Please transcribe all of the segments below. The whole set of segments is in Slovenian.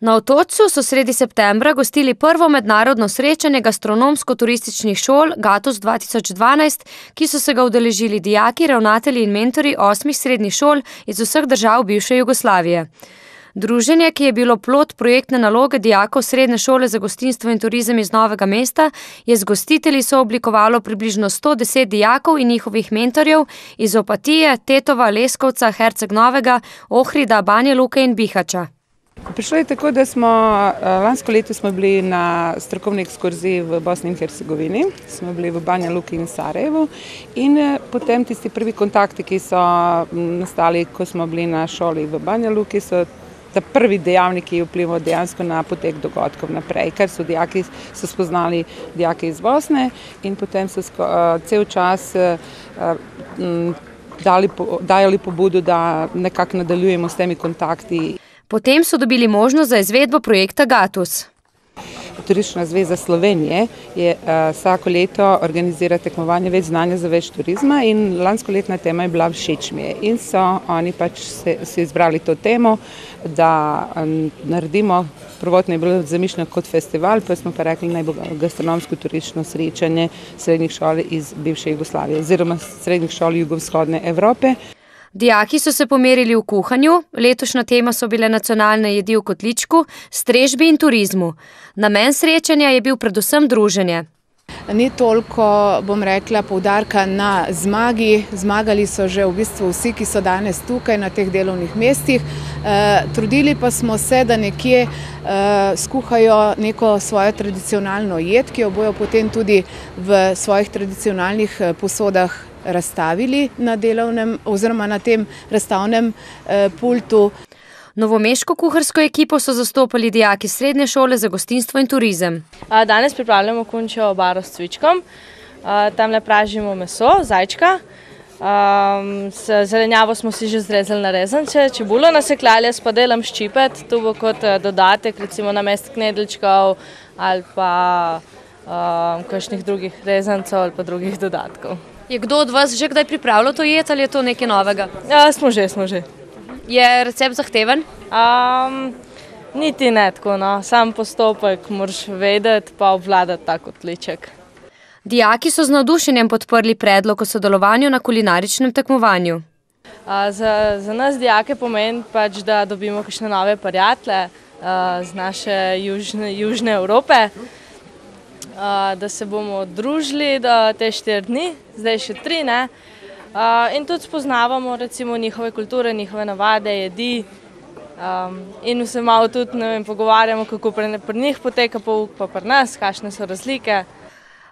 Na Otočcu so sredi septembra gostili prvo mednarodno srečanje gastronomsko-turističnih šol Gatus 2012, ki so se ga udeležili dijaki, ravnatelji in mentorji 8 srednjih šol iz vseh držav bivše Jugoslavije. Druženje, ki je bilo plod projektne naloge dijakov Srednje šole za gostinstvo in turizem iz Novega mesta, je z gostitelji sooblikovalo približno 110 dijakov in njihovih mentorjev iz Opatije, Tetova, Leskovca, Herceg Novega, Ohrida, Banja Luke in Bihaća. Prišlo je tako, da lansko leto smo bili na strokovni ekskurziji v Bosni in Hercegovini, smo bili v Banja Luki in Sarajevu in potem tisti prvi kontakti, ki so nastali, ko smo bili na šoli v Banja Luki, so ta prvi dejavnik, ki je vplival dejansko na potek dogodkov naprej, ker so dijaki spoznali dijake iz Bosne in potem so cel čas dajali pobudo, da nekako nadaljujemo s temi kontakti. Potem so dobili možnost za izvedbo projekta Gatus. Turistična zveza Slovenije je vsako leto organizira tekmovanje Več znanja za več turizma in lanskoletna tema je bila Všeč mi je. In so oni pač si izbrali to temo, da naredimo, prvotno je bilo zamišljeno kot festival, pa smo pa rekli, naj bo gastronomsko turistično srečanje srednjih šol iz bivše Jugoslavije oziroma srednjih šol jugovzhodne Evrope. Dijaki so se pomerili v kuhanju, letošnja tema so bile nacionalne jedi v kotličku, strežbi in turizmu. Namen srečanja je bil predvsem druženje. Ni toliko, bom rekla, poudarka na zmagi. Zmagali so že v bistvu vsi, ki so danes tukaj na teh delovnih mestih. Trudili pa smo se, da nekje skuhajo neko svojo tradicionalno jed, ki jo bojo potem tudi v svojih tradicionalnih posodah razstavili na delovnem oziroma na tem razstavnem pultu. Novomeško kuharsko ekipo so zastopali dijaki Srednje šole za gostinstvo in turizem. Danes pripravljamo kunčjo obaro s cvičkom. Tamle pražimo meso, zajčka. Zelenjavo smo si že zrezali na rezance, čebulo nasekljali s padelom ščipet. Tu bo kot dodatek, recimo namesto knedeljčkov ali pa kakšnih drugih rezancov ali pa drugih dodatkov. Je kdo od vas že kdaj pripravljal to jed ali je to nekaj novega? Smo že. Je recept zahteven? Niti ne tako, no. Sam postopek moraš vedeti pa obvladati ta kotliček. Dijaki so z navdušenjem podprli predlog o sodelovanju na kulinaričnem tekmovanju. Za nas dijake pomeni pač, da dobimo kakšne nove prijatelje z naše južne Evrope, da se bomo družili te 4 dni, zdaj še 3, ne? In tudi spoznavamo recimo njihove kulture, njihove navade, jedi in se malo tudi pogovarjamo, kako pri njih poteka pouk, pa pri nas, kakšne so razlike.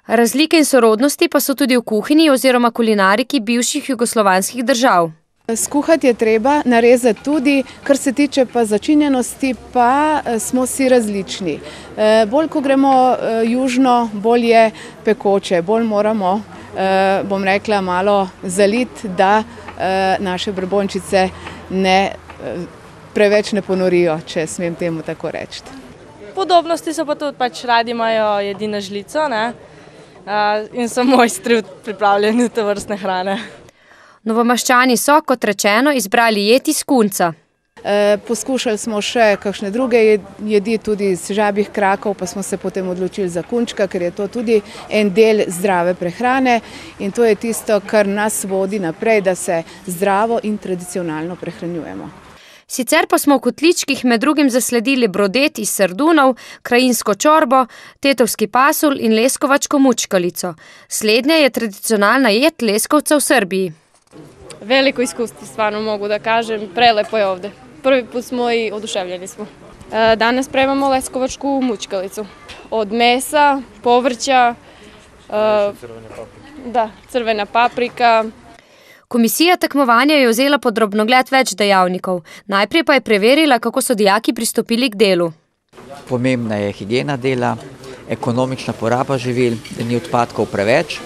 Razlike in sorodnosti pa so tudi v kuhinji oziroma kulinariki bivših jugoslovanskih držav. Skuhati je treba, narezati tudi, kar se tiče pa začinjenosti, pa smo si različni. Bolj, ko gremo južno, bolj je pekoče, bolj moramo, bom rekla, malo zaliti, da naše brbončice preveč ne ponorijo, če smem temu tako reči. Podobnosti so pa tudi, pač radi imajo jedi na žlico, ne? In so mojstri v pripravljanju tovrstne hrane. Novomaščani so, kot rečeno, izbrali jed iz kunca. Poskušali smo še kakšne druge jedi, tudi iz žabjih krakov, pa smo se potem odločili za kunčka, ker je to tudi en del zdrave prehrane in to je tisto, kar nas vodi naprej, da se zdravo in tradicionalno prehranjujemo. Sicer pa smo v kotličkih med drugim zasledili brodet iz sardunov, krajinsko čorbo, tetovski pasulj in leskovačko mučkalico. Slednja je tradicionalna jed Leskovca v Srbiji. Veliko iskustvo, stvarno mogu da kažem, prelepo je ovde. Prvi put smo i oduševljeni smo. Danas spremamo leskovačku mučkalicu. Od mesa, povrća, crvena paprika. Komisija tekmovanja je vzela pod drobnogled več dejavnikov. Najprej pa je preverila, kako so dijaki pristopili k delu. Pomembna je higiena dela, ekonomična poraba živil, da ni odpadkov preveč,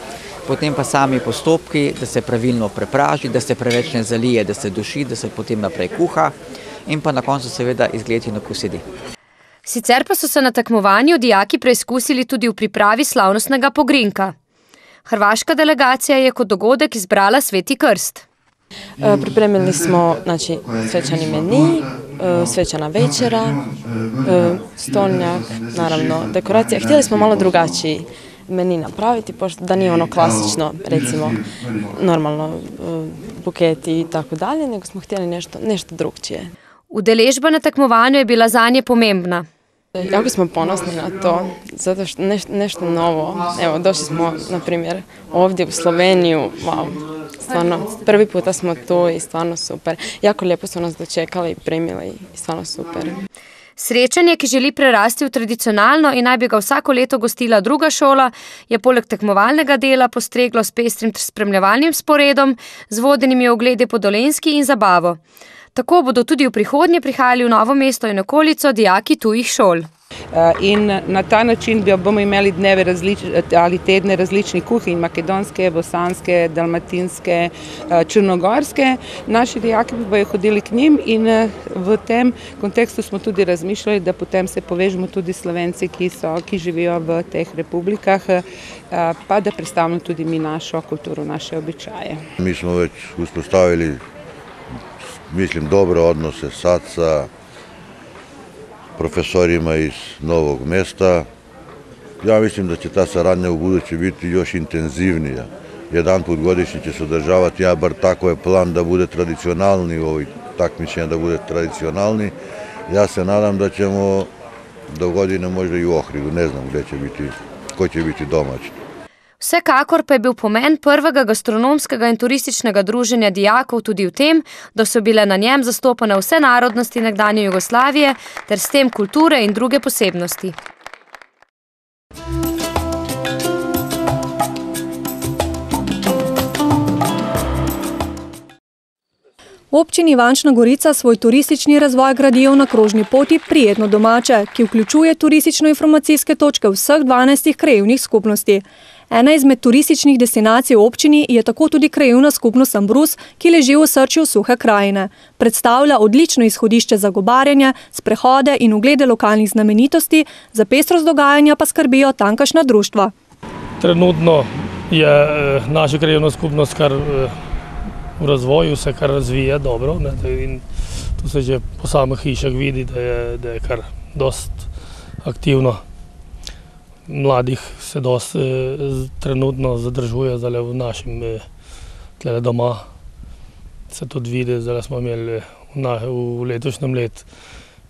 potem pa sami postopki, da se pravilno prepraži, da se preveč ne zalije, da se duši, da se potem naprej kuha in pa na koncu seveda izgled in okus jedi. Sicer pa so se na tekmovanju dijaki preizkusili tudi v pripravi slavnostnega pogrinka. Hrvaška delegacija je kot dogodek izbrala Sveti krst. Pripremili smo svečani meni, svečana večera, stolnjak, naravno dekoracija. Htjeli smo malo drugačiji meni napraviti, pošto da nije ono klasično, recimo, normalno buketi i tako dalje, nego smo htjeli nešto drugčije. Udeležba na tekmovanju je bila zanje pomembna. Jako smo ponosni na to, zato što nešto novo. Evo, došli smo, na primjer, ovdje u Sloveniju, wow, stvarno, prvi puta smo tu i stvarno super. Jako lijepo su nas dočekali i primili i stvarno super. Srečanje, ki želi prerasti v tradicionalno in naj bi ga vsako leto gostila druga šola, je poleg tekmovalnega dela postreglo s pestrim spremljevalnim sporedom, z vodenimi ogledi po Dolenjski in zabavo. Tako bodo tudi v prihodnje prihajali v Novo mesto in okolico dijaki tujih šol. In na ta način bomo imeli dneve ali tedne različnih kuhinj, makedonske, bosanske, dalmatinske, črnogorske. Naši dijaki bodo hodili k njim in v tem kontekstu smo tudi razmišljali, da potem se povežemo tudi Slovenci, ki živijo v teh republikah, pa da predstavljamo tudi mi našo kulturo, naše običaje. Mi smo već uspostavili, mislim, dobre odnose sa profesorima iz Novog mesta. Ja mislim da će ta saradnja u buduće biti još intenzivnija. Jedan put godišnje će se održavati, ja bar tako je plan da bude tradicionalni u ovoj takmičenja, da bude tradicionalni. Ja se nadam da ćemo do godine možda i u Ohridu, ne znam gdje će biti, ko će biti domaći. Vsekakor pa je bil pomen prvega gastronomskega in turističnega druženja dijakov tudi v tem, da so bile na njem zastopane vse narodnosti nekdanje Jugoslavije ter s tem kulture in druge posebnosti. V občini Ivančna Gorica svoj turistični razvoj gradijo na krožni poti Prijetno domače, ki vključuje turistično-informacijske točke vseh 12 krajevnih skupnosti. Ena izmed turističnih destinacij v občini je tako tudi krajevna skupnost Ambrus, ki leži v osrčju Suhe krajine. Predstavlja odlično izhodišče za gobarjenje, sprehode in oglede lokalnih znamenitosti, za pestrost dogajanja pa skrbijo tamkajšnja društva. Trenutno je naša krajevna skupnost kar v razvoju, se kar razvija dobro, in to se že po samih hišah vidi, da je kar dost aktivno. Mladih se dost trenutno zadržuje zdaj v našem tle doma. Se tudi vidi, zdaj smo imeli v letošnjem letu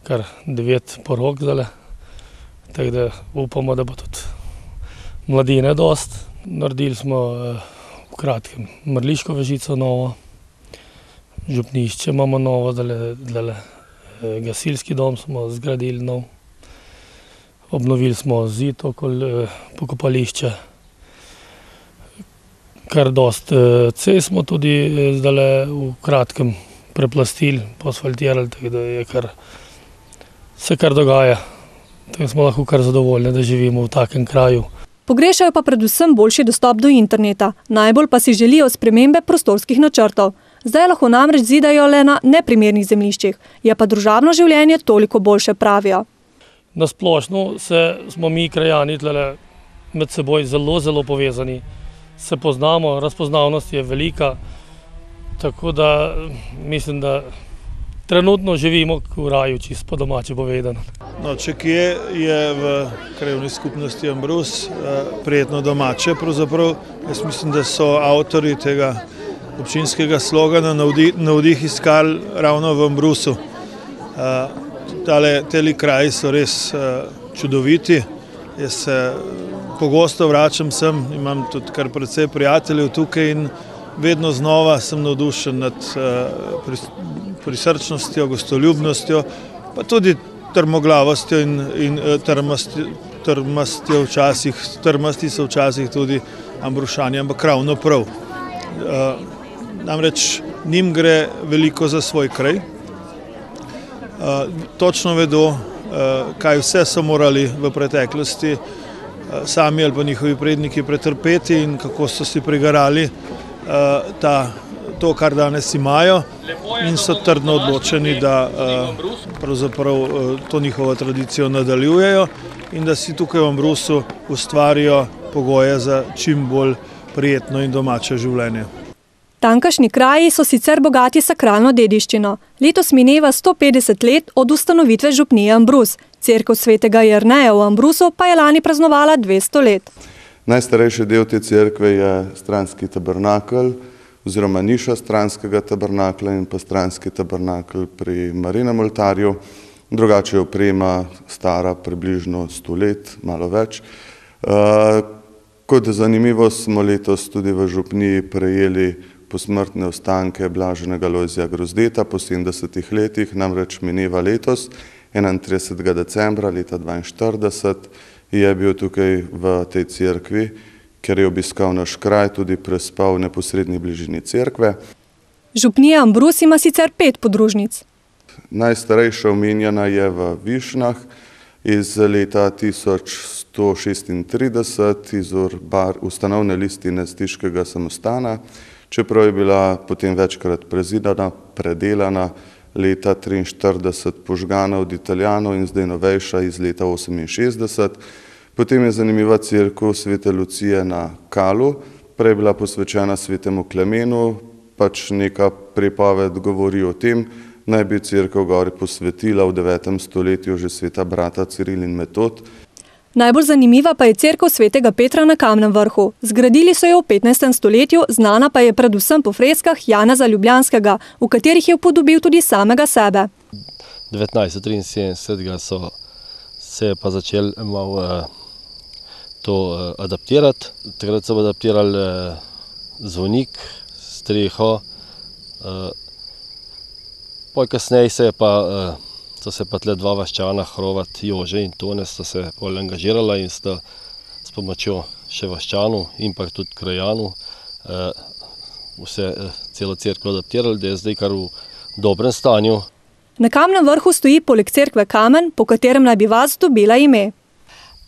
kar 9 porok zdaj. Tako da upamo, da bo tudi mladine dost. Naredili smo v kratkem Mrliško vežico novo, župnišče imamo novo, zdaj gasilski dom smo zgradili nov. Obnovili smo zid okoli pokopališča. Kar dost cest smo tudi zdaj v kratkem preplastili, poasfaltirali, tako da je se kar dogaja. Tako smo lahko kar zadovoljni, da živimo v takem kraju. Pogrešajo pa predvsem boljši dostop do interneta, najbolj pa si želijo spremembe prostorskih načrtov. Zdaj lahko namreč zidajo le na neprimernih zemljiščih, je pa družabno življenje toliko boljše, pravijo. Na splošno smo mi krajani med seboj zelo povezani, se poznamo, razpoznavnost je velika, tako da mislim, da trenutno živimo v raju, čisto po domače povedano. No, če kje je v krajevni skupnosti Ambrus prijetno domače, pravzaprav jaz mislim, da so avtorji tega občinskega slogana navdih iskali ravno v Ambrusu. Teli kraji so res čudoviti. Jaz se pogosto vračam sem, imam tudi kar precej prijateljev tukaj in vedno znova sem navdušen nad prisrčnostjo, gostoljubnostjo, pa tudi trmoglavostjo in trmastjo včasih, trmasti so včasih tudi Ambrušani, ampak ravno prav. Namreč njim gre veliko za svoj kraj. Točno vedo, kaj vse so morali v preteklosti sami ali pa njihovi predniki pretrpeti in kako so si prigarali to, kar danes imajo, in so trdno odločeni, da pravzaprav to njihovo tradicijo nadaljujejo in da si tukaj v Ambrusu ustvarijo pogoje za čim bolj prijetno in domače življenje. Tamkajšnji kraji so sicer bogati sakralno dediščino. Letos mineva 150 let od ustanovitve župnije Ambrus. Cerkev svetega Jerneja v Ambrusu pa je lani praznovala 200 let. Najstarejši del te cerkve je stranski tabernakelj oziroma niša stranskega tabernakla in pa stranski tabernakelj pri Marijinem oltarju. Drugače je oprema stara približno 100 let, malo več. Kot zanimivo smo letos tudi v župniji prejeli posmrtne ostanke blaženega Lojzija Grozdeta po 70 letih, namreč mineva letos, 31. decembra leta 1942, je bil tukaj v tej cerkvi, ker je obiskal naš kraj, tudi prespal v neposredni bližini cerkve. Župnija Ambrus ima sicer 5 podružnic. Najstarejša omenjena je v Višnah iz leta 1136 iz ustanovne listine Stiškega samostana, čeprav je bila potem večkrat prezidana, predelana, leta 1943 požgana od Italijanov in zdaj novejša iz leta 1968. Potem je zanimiva cerkev Svete Lucije na Kalu, prej je bila posvečena svetemu Klemenu, pač neka pripoved govori o tem, naj bi cerkev gori posvetila v 9. stoletju že sveta brata Ciril in Metod. Najbolj zanimiva pa je cerkev svetega Petra na Kamnem vrhu. Zgradili so jo v 15. stoletju, znana pa je predvsem po freskah Janeza Ljubljanskega, v katerih je upodobil tudi samega sebe. 1973 se je pa začel malo to adaptirati. Takrat so adaptirali zvonik, streho, kasneje so se pa tle dva vaščana, Hrovat, Jože in Tone, sta se bolj angažirala in sta s pomočjo še vaščanov in pa tudi krajanov celo cerkev adaptirali, da je zdaj kar v dobrem stanju. Na Kamnem vrhu stoji poleg cerkve kamen, po katerem naj bi vas dobila ime.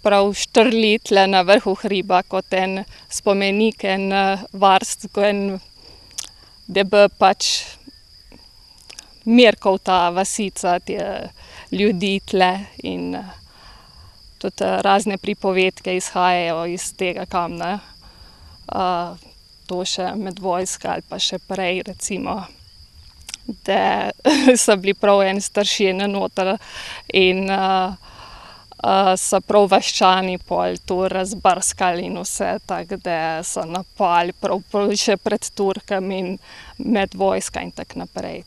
Prav štrli tle na vrhu hriba kot en spomenik, en varst, da bi pač Mirkov ta vasica, te ljudi tle in tudi razne pripovedke izhajajo iz tega kamna. To še med vojska ali pa še prej, recimo, da so bili prav en staršine noter in so prav vaščani pol tu razbrskali in vse, tako da so napali prav še pred Turkami in med vojska in tako naprej.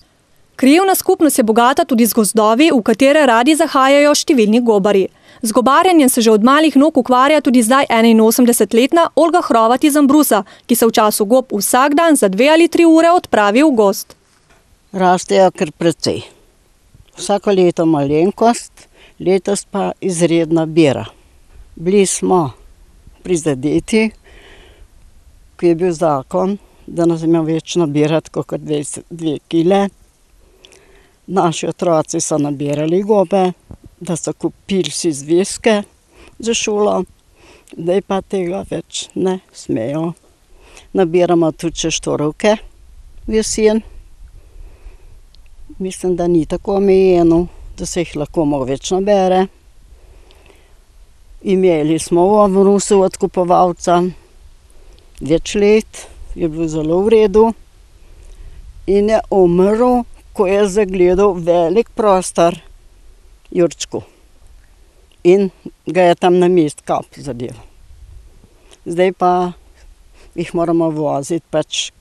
Krajevna skupnost je bogata tudi z gozdovi, v katere radi zahajajo številni gobarji. Z gobarjenjem se že od malih nog ukvarja tudi zdaj 81-letna Olga Hrovat iz Ambrusa, ki se v času gob vsak dan za 2 ali 3 ure odpravi v gozd. Rastejo kar precej. Vsako leto malenkost, letos pa izredna bera. Bili smo prizadeti, ko je bil zakon, da nas ima več nabirati kot 2 kile. Naši otroci so nabirali gobe, da so kupili si zvezke za šolo, zdaj pa tega več ne smejo. Nabiramo tudi še štorovke v jesen. Mislim, da ni tako omejeno, da se jih lahko malo več nabere. Imeli smo v Ambrusu odkupovalca več let, je bil zelo v redu in je umrl, ko je zagledal velik prostor Jurčku in ga je tam na mest kap zadel. Zdaj pa jih moramo voziti pač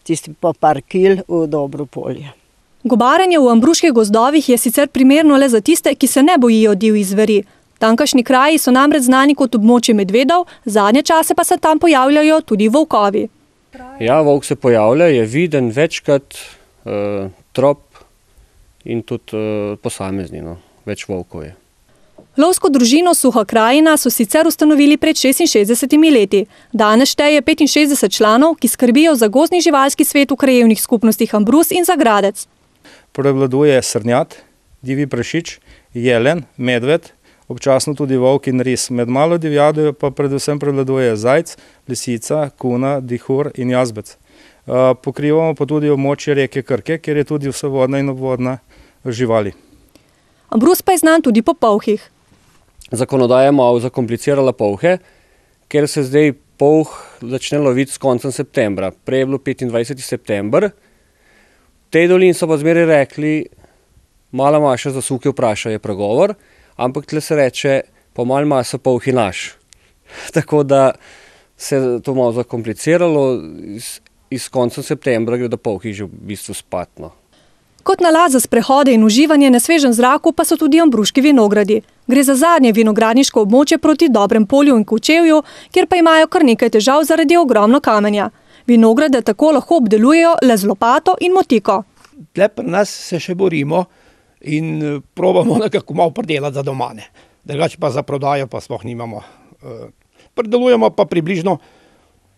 tisti po par kil v dobro polje. Gobarjenje v ambruških gozdovih je sicer primerno le za tiste, ki se ne bojijo divjih zveri. Tamkajšnji kraji so namreč znani kot območje medvedov, zadnje čase pa se tam pojavljajo tudi volkovi. Ja, volk se pojavlja, je viden večkrat, trop in tudi posamezni, več volkov je. Lovsko družino Suha krajina so sicer ustanovili pred 66 leti. Danes šteje 65 članov, ki skrbijo za gozdni živalski svet v krajevnih skupnostih Ambrus in Zagradec. Prevladuje srnjad, divji prašič, jelen, medved, občasno tudi volk in ris. Med malo divjado pa predvsem prevladuje zajc, lisica, kuna, dihur in jazbec. Pokrivamo pa tudi območje reke Krke, kjer je tudi vsevodna in obvodna živali. Ambrus pa je znan tudi po polhih. Zakonodaja je malo zakomplicirala polhe, ker se zdaj polh začne loviti s koncem septembra. Prej je bilo 25. september. V tej dolini so pa zmeraj rekli, mala maša za suke vpraša je pregovor, ampak tle se reče, po mal maso polhi naš. Tako da se je to malo zakompliciralo, iz koncem septembra gre do polhi že v bistvu spatno. Kot nalaz za sprehode in uživanje na svežem zraku pa so tudi Ambruški vinogradi. Gre za zadnje vinogradniško območje proti Dobrem polju in Kočevju, kjer pa imajo kar nekaj težav zaradi ogromno kamenja. Vinograde tako lahko obdelujejo le z lopato in motiko. Tle pri nas se še borimo in probamo nekako malo pridelati za domane. Drugače pa za prodajo pa sploh nimamo. Pridelujemo pa približno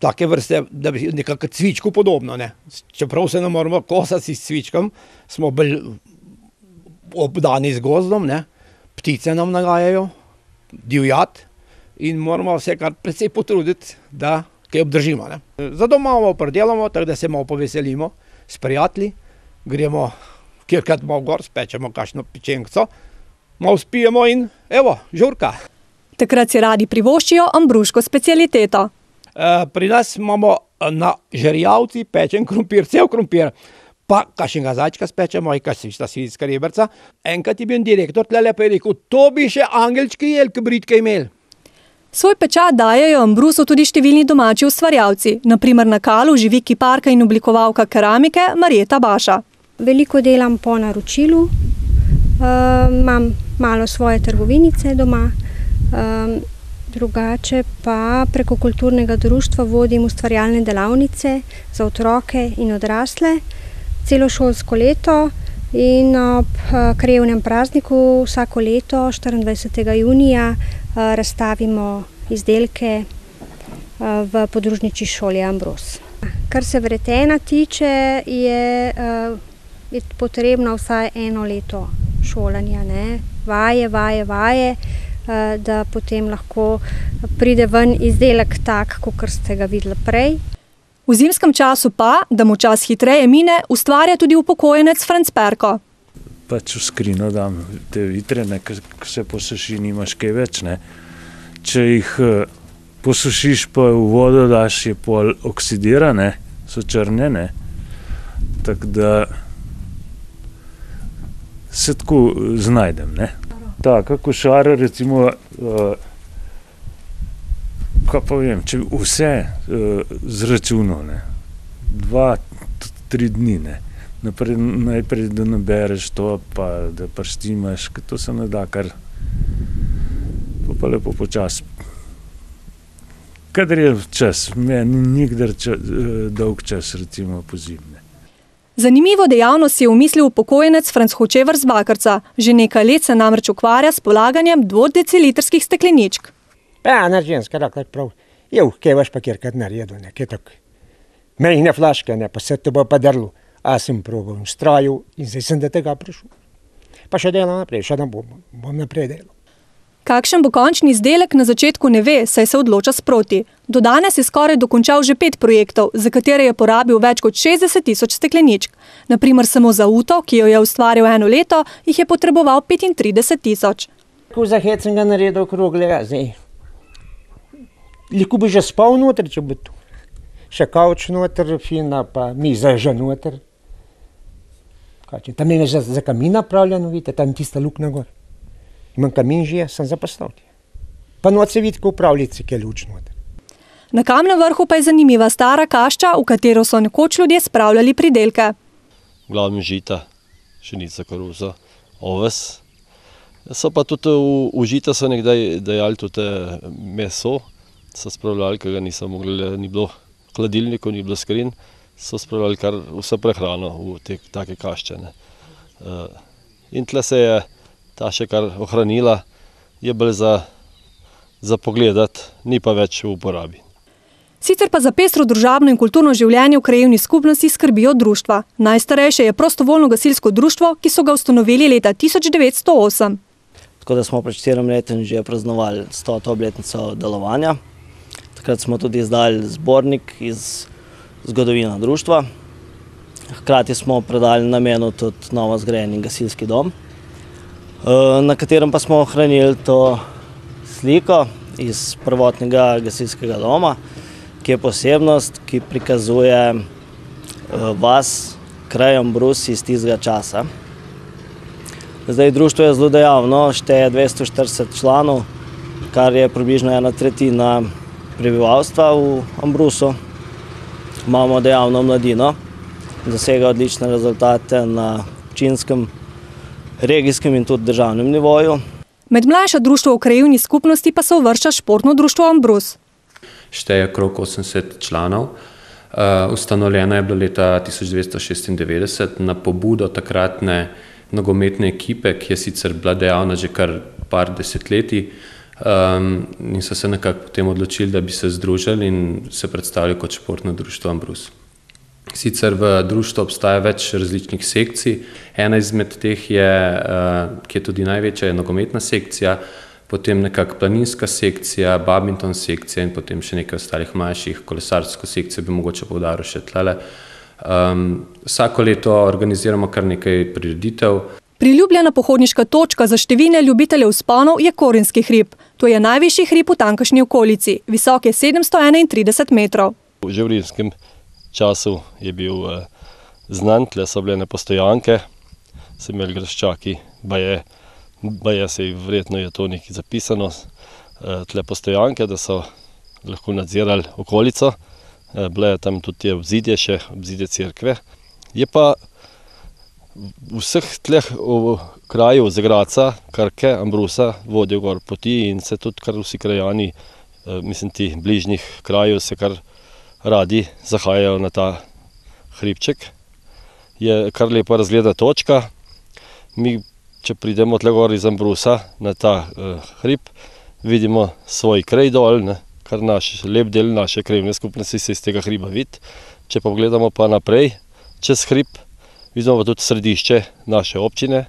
take vrste, da bi nekako cvičku podobno. Ne? Čeprav se ne moramo kosati s cvičkom, smo bolj obdani z gozdom, ne? Ptice nam nagajajo, divjad in moramo se kar precej potruditi, da kaj obdržimo. Ne? Za doma malo pridelamo, tako da se malo poveselimo s prijatelji, gremo kjerkrat malo gor, spečemo kakšno pečenko, malo spijemo in evo, žurka. Takrat si radi privoščijo ambruško specialiteto. Pri nas imamo na žerjavci pečen krompir, cel krompir, pa kakšnega zajčka spečemo, kakšna svinjska rebrca. Enkrat je bil direktor tlele pa je rekel, to bi še angelčki jelke britke imeli. Svoj pečat dajejo Ambrusu tudi številni domači ustvarjalci. Na primer na Kalu živi kiparka in oblikovalka keramike Marjeta Baša. Veliko delam po naročilu, imam malo svoje trgovinice doma, drugače pa preko kulturnega društva vodim ustvarjalne delavnice za otroke in odrasle celo šolsko leto in ob krajevnem prazniku vsako leto 24. junija razstavimo izdelke v podružnični šoli Ambrus. Kar se vretena tiče, je potrebno vsaj 1 leto šolanja, ne? Vaje, da potem lahko pride ven izdelek tak, kakor ste ga videli prej. V zimskem času pa, da mu čas hitreje mine, ustvarja tudi upokojenec Franc Perko. Pač v skrino dam te vitrine, ko se posuši, nimaš kaj več, ne. Če jih posušiš pa v vodo daš, je pol oksidirane, so črne, ne. Tako da se tako znajdem, ne. Taka košara, recimo, kaj pa vem, če vse zračuno, ne, 2-3 dni, ne, najprej da nabereš to, pa da prštimaš, to se ne da kar, pa lepo počas. Kadar je čas, meni nikdar dolg čas, recimo po zimne. Zanimivo dejavnost si je umislil upokojenec Franc Hočevar z Bakarca. Že nekaj let se namreč ukvarja s polaganjem 2-decilitrskih stekleničk. Pa, ena ženska rekla prav, kaj vaš pa kjerkrat naredil, nekaj tako. Mejne flaške, ne, pa se to bo pa drlo. A sem probal, strajil in zdaj sem do tega prišel. Pa še delam naprej, še bom naprej delal. Kakšen bo končni izdelek, na začetku ne ve, saj se odloča sproti. Do danes je skoraj dokončal že 5 projektov, za katere je porabil več kot 60.000 stekleničk. Na primer samo za uto, ki jo je ustvaril 1 leto, jih je potreboval 35.000. Ko za hec sem ga naredil okroglega, zdaj. Lahko bi že spal noter, če bo tu. Še kavč noter, fina, pa miza že noter. Tam je za kamin napravljeno, vidite, tam tista luknja gor. Imam kamin že, sem zaposlal. Pa noč se vidi, ko v pravljici, ki je luč noter. Na Kamnem vrhu pa je zanimiva stara kašča, v katero so nekoč ljudje spravljali pridelke. Glavno žita, pšenica, koruza, oves. So pa tudi v žita so nekdaj dajali tudi meso, so spravljali, ker ga niso mogli, ni bilo hladilnikov, ni bilo skrin, so spravljali kar vse prehrano v te take kašče. In tle se je ta še kar ohranila, je bolj za pogledati, ni pa več v uporabi. Sicer pa za pestro družabno in kulturno življenje v krajevni skupnosti skrbijo društva. Najstarejše je prostovoljno gasilsko društvo, ki so ga ustanovili leta 1908. Tako da smo pred 4 leti že praznovali 100. obletnico delovanja. Takrat smo tudi izdali zbornik iz zgodovina društva. Hkrati smo predali namenu tudi novo zgrajeni gasilski dom, na katerem pa smo ohranili to sliko iz prvotnega gasilskega doma ki je posebnost, ki prikazuje vas, kraj Ambrus iz tistega časa. Zdaj, društvo je zelo dejavno, šteje 240 članov, kar je približno 1/3 prebivalstva v Ambrusu. Imamo dejavno mladino, dosega odlične rezultate na občinskem, regijskem in tudi državnem nivoju. Med mlajša društva v krajevni skupnosti pa se uvršča športno društvo Ambrus. Šteje okrog 80 članov. Ustanovljena je bila leta 1996 na pobudo takratne nogometne ekipe, ki je sicer bila dejavna že kar par desetletij, in so se nekako potem odločili, da bi se združili in se predstavili kot športno društvo Ambrus. Sicer v društvu obstaja več različnih sekcij. Ena izmed teh je, ki je tudi največja, je nogometna sekcija, potem nekako planinska sekcija, badminton sekcija in potem še nekaj ostalih manjših, kolesarsko sekcijo bi mogoče poudaril še tlele. Vsako leto organiziramo kar nekaj prireditev. Priljubljena pohodniška točka za številne ljubitelje vzponov je Korenski hrib. To je najvišji hrib v tamkajšnji okolici, visok je 731 metrov. Že v rimskem času je bil znan, tle so bile postojanke, so imeli graščaki, baje se verjetno je to nekaj zapisano, tle postojanke, da so lahko nadzirali okolico, bile tam tudi te obzidje cerkve. Je pa vseh tleh krajev z Gradca, Krke, Ambrusa vodijo gor poti in se tudi kar vsi krajani, mislim ti bližnjih krajev se kar radi zahajajo na ta hribček. Je kar lepa razgledna točka. Mi, če pridemo tle gor iz Ambrusa na ta hrib, vidimo svoj kraj dol, kar lep del naše krajevne skupnosti se iz tega hriba vidi. Če pa pogledamo pa naprej, čez hrib, vidimo pa tudi središče naše občine,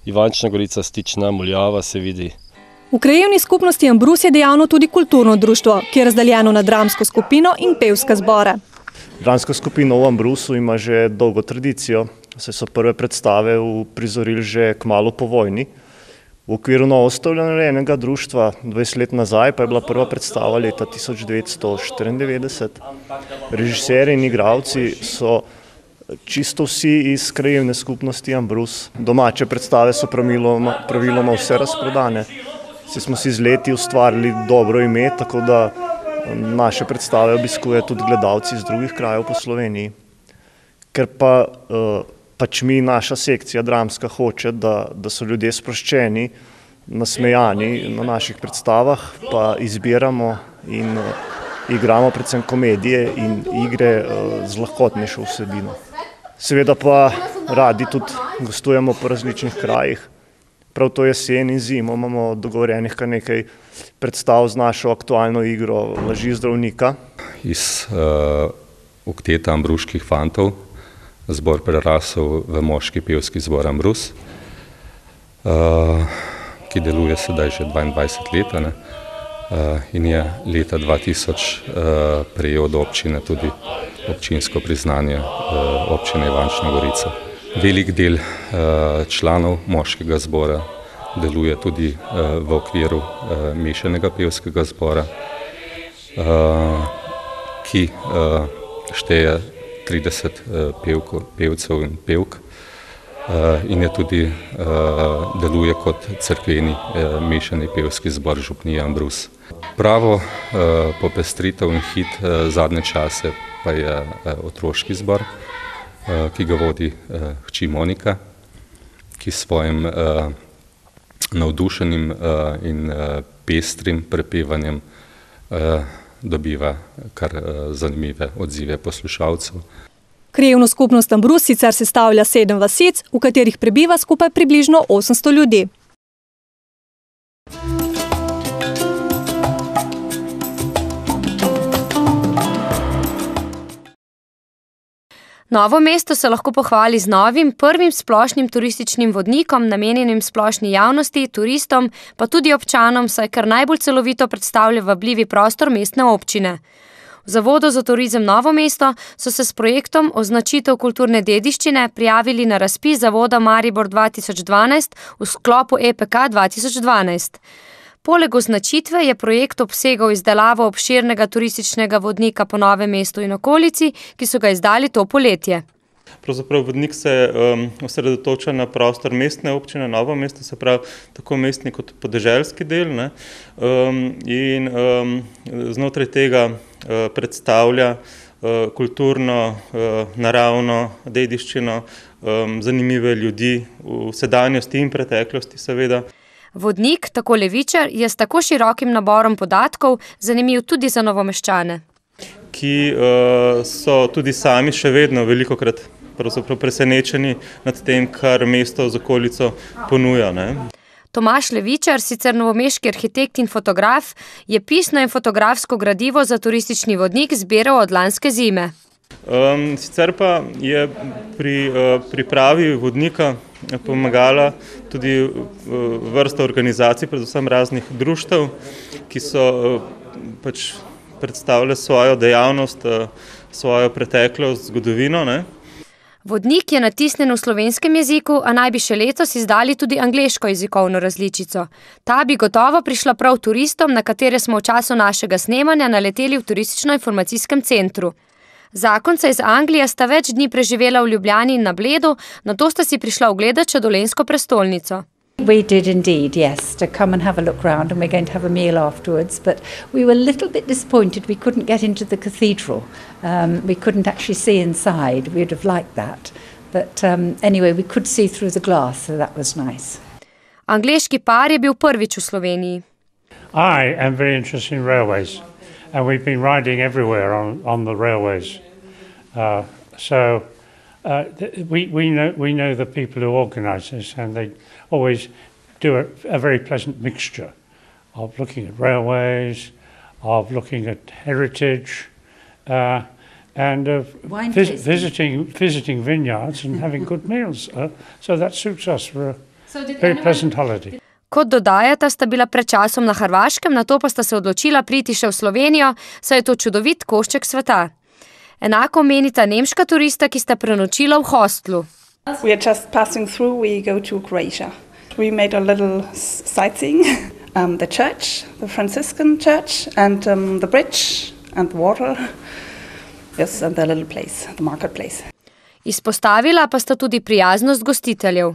Ivančna Gorica, Stična, Muljava se vidi. V krajevni skupnosti Ambrus je dejavno tudi kulturno društvo, ki je razdeljeno na dramsko skupino in pevske zbore. Dramska skupina v Ambrusu ima že dolgo tradicijo, saj so prve predstave uprizorili že kmalu po vojni. V okviru novoustanovljenega društva 20 let nazaj pa je bila prva predstava leta 1994. Režiserji in igralci so čisto vsi iz krajevne skupnosti Ambrus. Domače predstave so praviloma vse razprodane. Saj smo si z leti ustvarili dobro ime, tako da naše predstave obiskuje tudi gledalci iz drugih krajev po Sloveniji. Ker pa pač mi, naša sekcija dramska, hoče, da so ljudje sproščeni, nasmejani na naših predstavah, pa izbiramo in igramo predvsem komedije in igre z lahkotnejšo vsebino. Seveda pa radi tudi gostujemo po različnih krajih. Prav to jesen in zimo imamo dogovorjenih kar nekaj predstav z našo aktualno igro Laži zdravnika. Iz okteta ambruških fantov zbor prerasel v moški pevski zbor Ambrus, ki deluje sedaj že 22 let in je leta 2000 prejel od občine tudi občinsko priznanje občine Ivančna Gorica. Velik del članov moškega zbora deluje tudi v okviru mešanega pevskega zbora, ki šteje 30 pevcev in pevk in je tudi deluje kot cerkveni mešani pevski zbor župnije Ambrus. Pravo popestritev in hit zadnje čase pa je otroški zbor, ki ga vodi hči Monika, ki s svojim navdušenim in pestrim prepevanjem dobiva kar zanimive odzive poslušalcev. Krajevno skupnost Ambrus sicer sestavlja 7 vasic, v katerih prebiva skupaj približno 800 ljudi. Novo mesto se lahko pohvali z novim, prvim splošnim turističnim vodnikom, namenjenim splošni javnosti, turistom, pa tudi občanom, saj kar najbolj celovito predstavlja vabljivi prostor mestne občine. V Zavodu za turizem Novo mesto so se s projektom Označitev kulturne dediščine prijavili na razpis Zavoda Maribor 2012 v sklopu EPK 2012. Poleg označitve je projekt obsegal izdelavo obširnega turističnega vodnika po Novem mestu in okolici, ki so ga izdali to poletje. Pravzaprav vodnik se osredotoča na prostor mestne občine Novo mesto, se pravi tako mestni kot podeželski del, ne? In znotraj tega predstavlja kulturno, naravno dediščino, zanimive ljudi v sedanjosti in preteklosti seveda. Vodnik, tako Levičar, je s tako širokim naborom podatkov zanimiv tudi za Novomeščane. Ki so tudi sami še vedno velikokrat presenečeni nad tem, kar mesto z okolico ponuja, ne. Tomaž Levičar, sicer novomeški arhitekt in fotograf, je pisno in fotografsko gradivo za turistični vodnik zbiral od lanske zime. Sicer pa je pri pripravi vodnika pomagala tudi vrsta organizacij, predvsem raznih društev, ki so pač predstavljali svojo dejavnost, svojo preteklost, zgodovino, ne. Vodnik je natisnjen v slovenskem jeziku, a naj bi še letos izdali tudi angleško jezikovno različico. Ta bi gotovo prišla prav turistom, na katere smo v času našega snemanja naleteli v turistično-informacijskem centru. Zakonca iz Anglije sta več dni preživela v Ljubljani in na Bledu, nato sta si prišla ogledat še dolenjsko prestolnico. We did indeed, yes, to come and have a look round, and we're going to have a meal afterwards, but we were a little bit disappointed we couldn't get into the cathedral. We couldn't actually see inside. We'd have liked that. But anyway, we could see through the glass, so that was nice. Angleški par je bil prvič v Sloveniji. I am very interested in railways, and we've been riding everywhere on the railways. We know the people who organise this, and they always do a very pleasant mixture of looking at railways, of looking at heritage, and of visiting vineyards and having good meals. So that suits us for a very pleasant holiday. Kot dodajata, sta bila pred časom na Hrvaškem, nato pa sta se odločila priti še v Slovenijo, saj je to čudovit košček sveta. Enako menita nemška turista, ki sta prenočila v hostlu. We are just passing through, we go to Croatia. We made a little sightseeing, the church, the Franciscan church, and the bridge, and the water, yes, and the little place, the marketplace. Izpostavila pa sta tudi prijaznost gostiteljev.